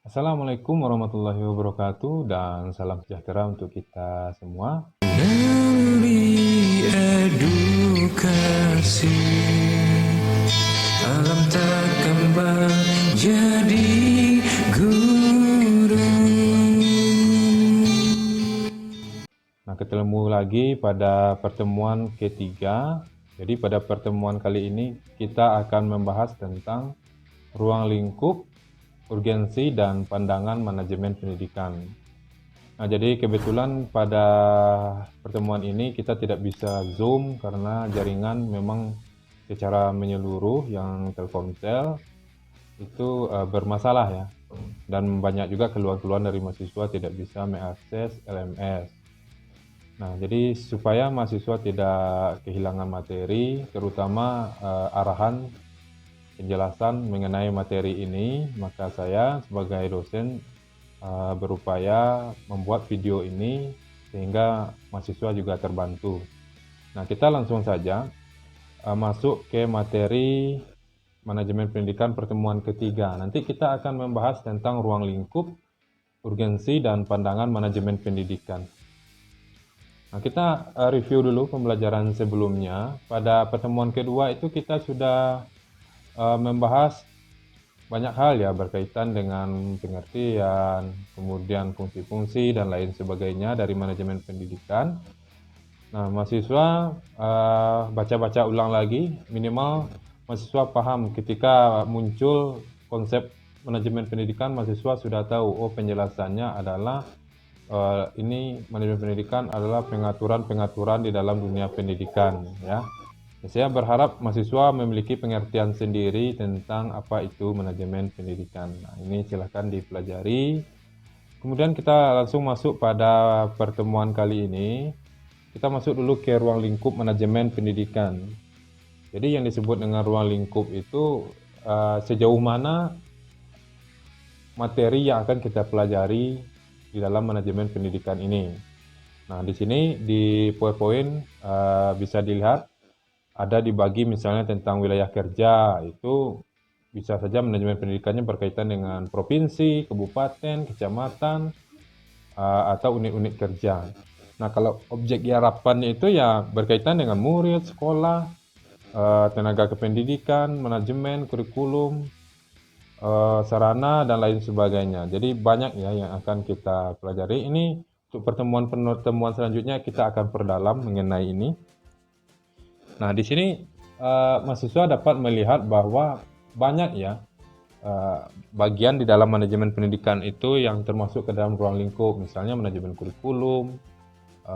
Assalamualaikum warahmatullahi wabarakatuh dan salam sejahtera untuk kita semua. Nabi edukasi alam takkan jadi guru. Nah, ketemu lagi pada pertemuan ketiga. Jadi pada pertemuan kali ini kita akan membahas tentang ruang lingkup, urgensi, dan pandangan manajemen pendidikan. Nah, jadi kebetulan pada pertemuan ini kita tidak bisa Zoom karena jaringan memang secara menyeluruh yang Telkomsel itu bermasalah ya. Dan banyak juga keluhan-keluhan dari mahasiswa tidak bisa mengakses LMS. Nah, jadi supaya mahasiswa tidak kehilangan materi, terutama arahan penjelasan mengenai materi ini, maka saya sebagai dosen berupaya membuat video ini sehingga mahasiswa juga terbantu. Nah, kita langsung saja masuk ke materi manajemen pendidikan pertemuan ketiga. Nanti kita akan membahas tentang ruang lingkup, urgensi, dan pandangan manajemen pendidikan. Nah, kita review dulu pembelajaran sebelumnya. Pada pertemuan kedua itu kita sudah membahas banyak hal ya berkaitan dengan pengertian, kemudian fungsi-fungsi dan lain sebagainya dari manajemen pendidikan. Nah, mahasiswa baca-baca ulang lagi, minimal mahasiswa paham ketika muncul konsep manajemen pendidikan, mahasiswa sudah tahu, oh penjelasannya adalah ini manajemen pendidikan adalah pengaturan-pengaturan di dalam dunia pendidikan ya. Saya berharap mahasiswa memiliki pengertian sendiri tentang apa itu manajemen pendidikan. Nah, ini silahkan dipelajari. Kemudian kita langsung masuk pada pertemuan kali ini. Kita masuk dulu ke ruang lingkup manajemen pendidikan. Jadi yang disebut dengan ruang lingkup itu sejauh mana materi yang akan kita pelajari di dalam manajemen pendidikan ini. Nah, di sini di PowerPoint bisa dilihat ada dibagi misalnya tentang wilayah kerja, itu bisa saja manajemen pendidikannya berkaitan dengan provinsi, kabupaten, kecamatan, atau unit-unit kerja. Nah, kalau objek harapannya itu ya berkaitan dengan murid, sekolah, tenaga kependidikan, manajemen, kurikulum, sarana dan lain sebagainya. Jadi banyak ya yang akan kita pelajari. Ini untuk pertemuan selanjutnya kita akan perdalam mengenai ini. Nah, di sini mahasiswa dapat melihat bahwa banyak ya bagian di dalam manajemen pendidikan itu yang termasuk ke dalam ruang lingkup, misalnya manajemen kurikulum,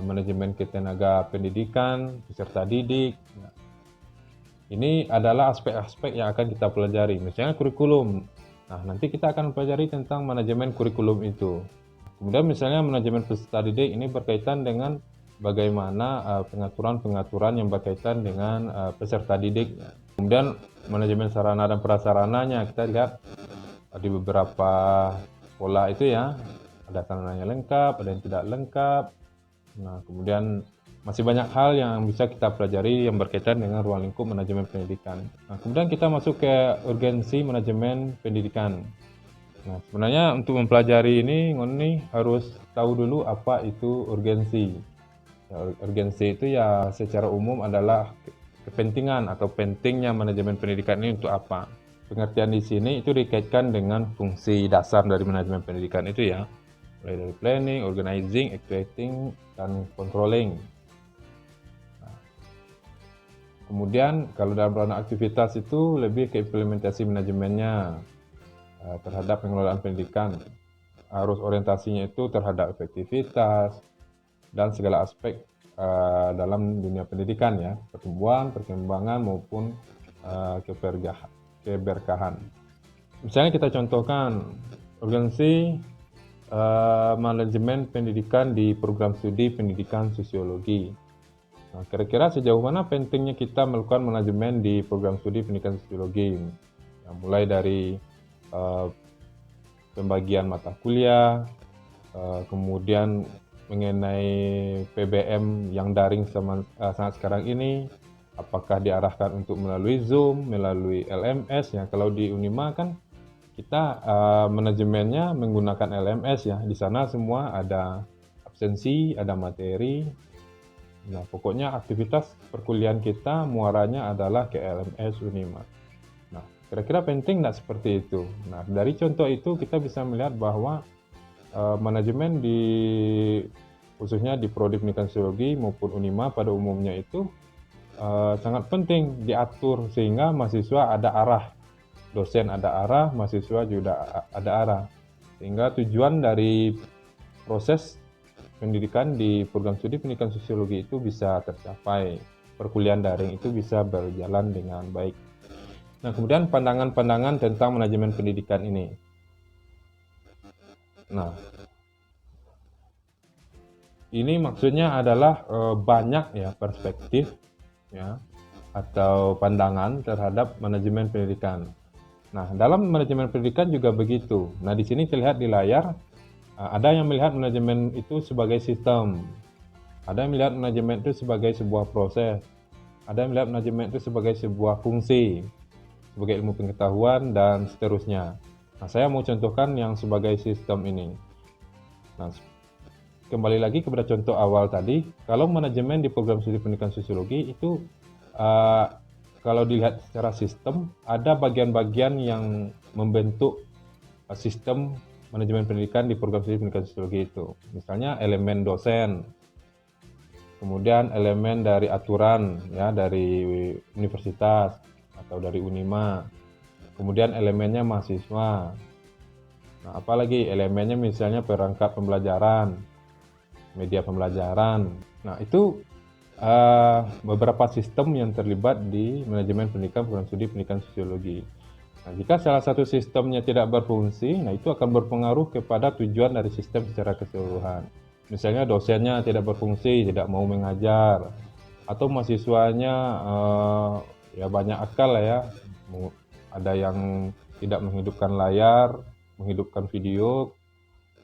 manajemen ketenaga pendidikan, peserta didik. Nah, ini adalah aspek-aspek yang akan kita pelajari, misalnya kurikulum. Nah, nanti kita akan pelajari tentang manajemen kurikulum itu. Kemudian misalnya manajemen peserta didik ini berkaitan dengan bagaimana pengaturan-pengaturan yang berkaitan dengan peserta didik. Kemudian manajemen sarana dan prasarananya, kita lihat di beberapa sekolah itu ya, ada sarananya lengkap, ada yang tidak lengkap. Nah, kemudian masih banyak hal yang bisa kita pelajari yang berkaitan dengan ruang lingkup manajemen pendidikan. Nah, kemudian kita masuk ke urgensi manajemen pendidikan. Nah, sebenarnya untuk mempelajari ini, Ngoni harus tahu dulu apa itu urgensi. Ya, urgensi itu ya secara umum adalah kepentingan atau pentingnya manajemen pendidikan ini untuk apa. Pengertian di sini itu dikaitkan dengan fungsi dasar dari manajemen pendidikan itu ya, mulai dari planning, organizing, actuating, dan controlling. Kemudian kalau dalam ranah aktivitas itu lebih ke implementasi manajemennya terhadap pengelolaan pendidikan. Harus orientasinya itu terhadap efektivitas dan segala aspek dalam dunia pendidikan ya, pertumbuhan, perkembangan maupun keberkahan. Misalnya kita contohkan urgensi manajemen pendidikan di program studi pendidikan sosiologi. Nah, kira-kira sejauh mana pentingnya kita melakukan manajemen di program studi pendidikan sosiologi? Nah, mulai dari pembagian mata kuliah, kemudian mengenai PBM yang daring sangat sekarang ini, apakah diarahkan untuk melalui Zoom, melalui LMS ya. Kalau di Unima kan kita manajemennya menggunakan LMS ya. Di sana semua ada absensi, ada materi. Nah, pokoknya aktivitas perkuliahan kita muaranya adalah ke LMS Unima. Nah, kira-kira penting nggak seperti itu? Nah, dari contoh itu kita bisa melihat bahwa manajemen khususnya di Prodi Pendidikan Sosiologi maupun Unima pada umumnya itu sangat penting diatur sehingga mahasiswa ada arah, dosen ada arah, mahasiswa juga ada arah, sehingga tujuan dari proses pendidikan di program studi pendidikan sosiologi itu bisa tercapai, perkuliahan daring itu bisa berjalan dengan baik. Nah, kemudian pandangan-pandangan tentang manajemen pendidikan ini. Nah, ini maksudnya adalah banyak ya perspektif ya atau pandangan terhadap manajemen pendidikan. Nah, dalam manajemen pendidikan juga begitu. Nah, di sini terlihat di layar ada yang melihat manajemen itu sebagai sistem, ada yang melihat manajemen itu sebagai sebuah proses, ada yang melihat manajemen itu sebagai sebuah fungsi, sebagai ilmu pengetahuan dan seterusnya. Nah, saya mau contohkan yang sebagai sistem ini. Nah, kembali lagi kepada contoh awal tadi, kalau manajemen di program studi pendidikan sosiologi itu kalau dilihat secara sistem, ada bagian-bagian yang membentuk sistem manajemen pendidikan di program studi pendidikan sosiologi itu. Misalnya elemen dosen, kemudian elemen dari aturan ya dari universitas atau dari Unima, kemudian elemennya mahasiswa. Nah, apalagi elemennya misalnya perangkat pembelajaran, media pembelajaran. Nah, itu beberapa sistem yang terlibat di manajemen pendidikan program studi pendidikan sosiologi. Nah, jika salah satu sistemnya tidak berfungsi, nah itu akan berpengaruh kepada tujuan dari sistem secara keseluruhan. Misalnya dosennya tidak berfungsi, tidak mau mengajar, atau mahasiswanya ya banyak akal lah ya, ada yang tidak menghidupkan layar, menghidupkan video,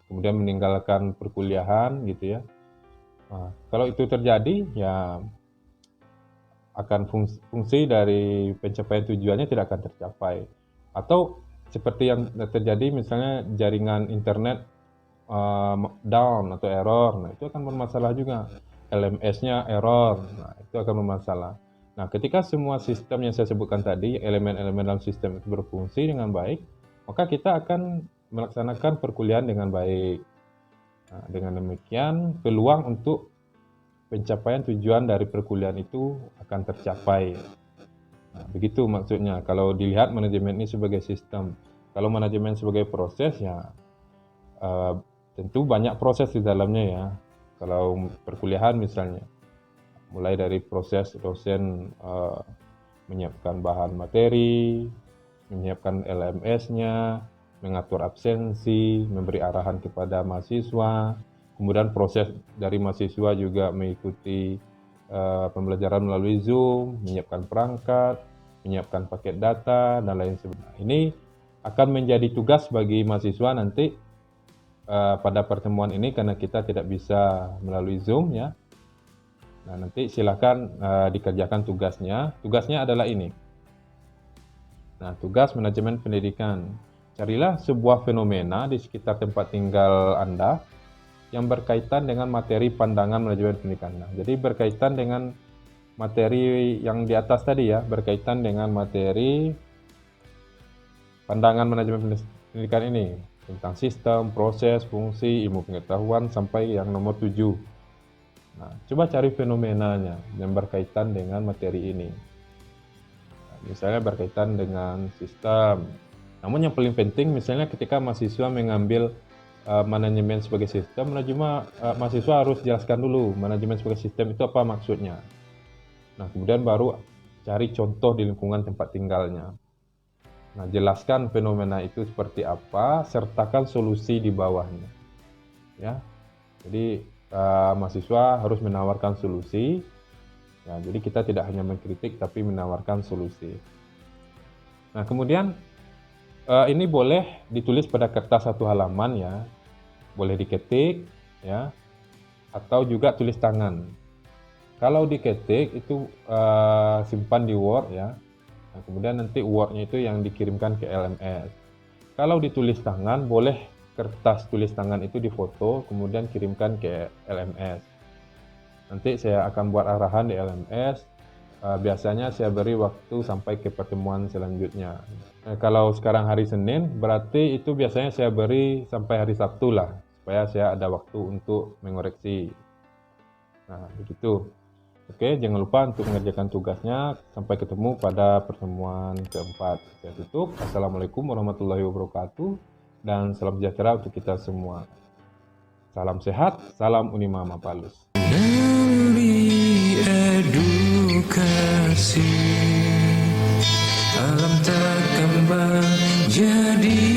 kemudian meninggalkan perkuliahan gitu ya. Nah, kalau itu terjadi ya akan fungsi dari pencapaian tujuannya tidak akan tercapai. Atau seperti yang terjadi misalnya jaringan internet down atau error, nah itu akan bermasalah juga. LMS-nya error, nah itu akan bermasalah. Nah, ketika semua sistem yang saya sebutkan tadi, elemen-elemen dalam sistem itu berfungsi dengan baik, maka kita akan melaksanakan perkuliahan dengan baik. Nah, dengan demikian, peluang untuk pencapaian tujuan dari perkuliahan itu akan tercapai. Nah, begitu maksudnya. Kalau dilihat manajemen ini sebagai sistem, kalau manajemen sebagai proses ya tentu banyak proses di dalamnya ya. Kalau perkuliahan misalnya, mulai dari proses dosen menyiapkan bahan materi, menyiapkan LMS-nya, mengatur absensi, memberi arahan kepada mahasiswa, kemudian proses dari mahasiswa juga mengikuti pembelajaran melalui Zoom, menyiapkan perangkat, menyiapkan paket data, dan lain sebagainya. Ini akan menjadi tugas bagi mahasiswa nanti pada pertemuan ini karena kita tidak bisa melalui Zoom ya. Nah, nanti silakan dikerjakan tugasnya. Tugasnya adalah ini. Nah, tugas manajemen pendidikan. Carilah sebuah fenomena di sekitar tempat tinggal Anda yang berkaitan dengan materi pandangan manajemen pendidikan. Nah, jadi berkaitan dengan materi yang di atas tadi ya, berkaitan dengan materi pandangan manajemen pendidikan ini tentang sistem, proses, fungsi, ilmu pengetahuan sampai yang nomor 7. Nah, coba cari fenomenanya yang berkaitan dengan materi ini. Nah, misalnya berkaitan dengan sistem. Namun yang paling penting misalnya ketika mahasiswa mengambil manajemen sebagai sistem, mahasiswa harus jelaskan dulu manajemen sebagai sistem itu apa maksudnya. Nah, kemudian baru cari contoh di lingkungan tempat tinggalnya. Nah, jelaskan fenomena itu seperti apa, sertakan solusi di bawahnya. Ya, jadi mahasiswa harus menawarkan solusi. Ya, jadi kita tidak hanya mengkritik tapi menawarkan solusi. Nah, kemudian ini boleh ditulis pada kertas 1 halaman ya, boleh diketik ya, atau juga tulis tangan. Kalau diketik itu simpan di Word ya. Nah, kemudian nanti Word-nya itu yang dikirimkan ke LMS. Kalau ditulis tangan, boleh kertas tulis tangan itu difoto, kemudian kirimkan ke LMS. Nanti saya akan buat arahan di LMS. Biasanya saya beri waktu sampai ke pertemuan selanjutnya. Kalau sekarang hari Senin, berarti itu biasanya saya beri sampai hari Sabtu lah, supaya saya ada waktu untuk mengoreksi. Nah, begitu. Oke, jangan lupa untuk mengerjakan tugasnya. Sampai ketemu pada pertemuan keempat. Saya tutup. Assalamualaikum warahmatullahi wabarakatuh. Dan salam sejahtera untuk kita semua. Salam sehat, salam Unima Mapalus. Nabi edukasi alam tak kembang jadi